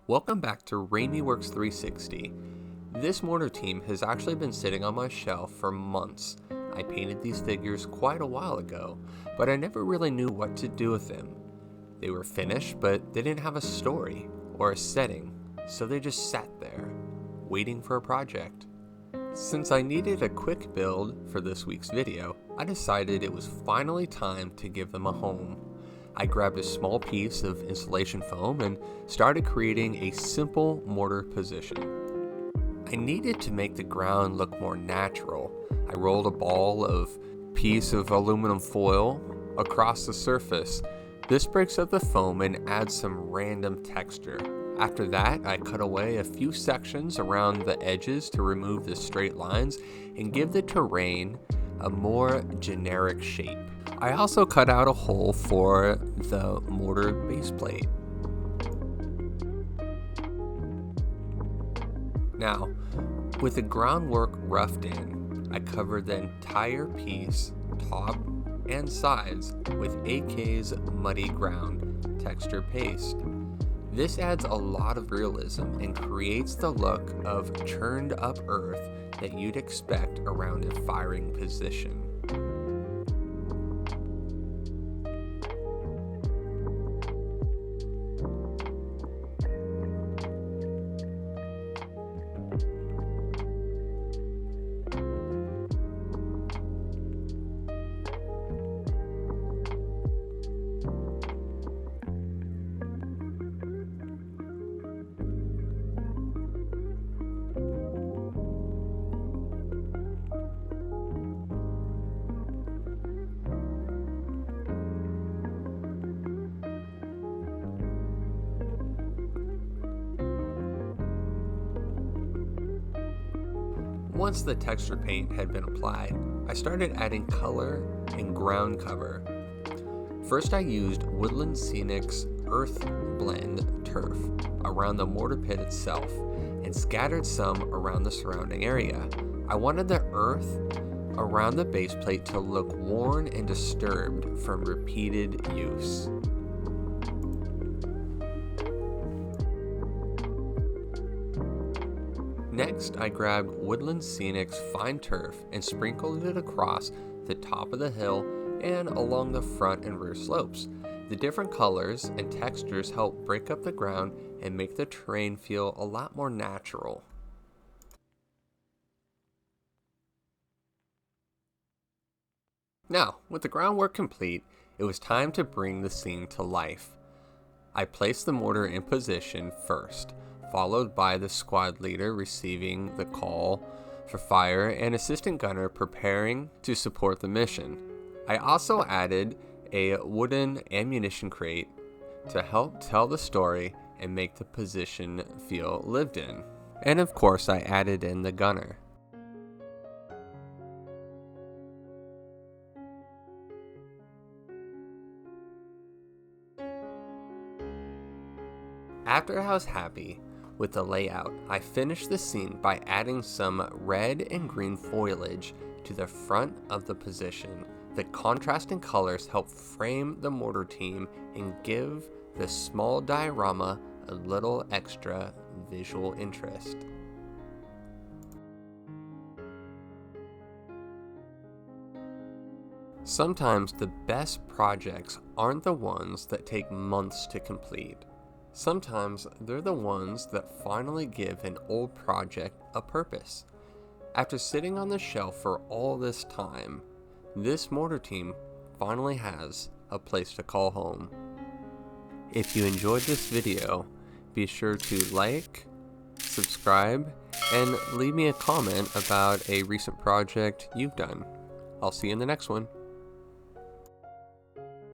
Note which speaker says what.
Speaker 1: Welcome back to RamieWorks 360. This mortar team has actually been sitting on my shelf for months. I painted these figures quite a while ago, but I never really knew what to do with them. They were finished, but they didn't have a story or a setting, so they just sat there, waiting for a project. Since I needed a quick build for this week's video, I decided it was finally time to give them a home. I grabbed a small piece of insulation foam and started creating a simple mortar position. I needed to make the ground look more natural. I rolled a ball of piece of aluminum foil across the surface. This breaks up the foam and adds some random texture. After that, I cut away a few sections around the edges to remove the straight lines and give the terrain a more generic shape. I also cut out a hole for the mortar base plate. Now, with the groundwork roughed in, I covered the entire piece, top and sides, with AK's muddy ground texture paste. This adds a lot of realism and creates the look of churned up earth that you'd expect around a firing position. Once the texture paint had been applied, I started adding color and ground cover. First, I used Woodland Scenics Earth Blend turf around the mortar pit itself and scattered some around the surrounding area. I wanted the earth around the base plate to look worn and disturbed from repeated use. Next, I grabbed Woodland Scenics fine turf and sprinkled it across the top of the hill and along the front and rear slopes. The different colors and textures help break up the ground and make the terrain feel a lot more natural. Now, with the groundwork complete, it was time to bring the scene to life. I placed the mortar in position first, followed by the squad leader receiving the call for fire and assistant gunner preparing to support the mission. I also added a wooden ammunition crate to help tell the story and make the position feel lived in. And of course, I added in the gunner. After I was happy with the layout, I finished the scene by adding some red and green foliage to the front of the position. The contrasting colors help frame the mortar team and give the small diorama a little extra visual interest. Sometimes the best projects aren't the ones that take months to complete. Sometimes they're the ones that finally give an old project a purpose. After sitting on the shelf for all this time, this mortar team finally has a place to call home. If you enjoyed this video, be sure to like, subscribe, and leave me a comment about a recent project you've done. I'll see you in the next one.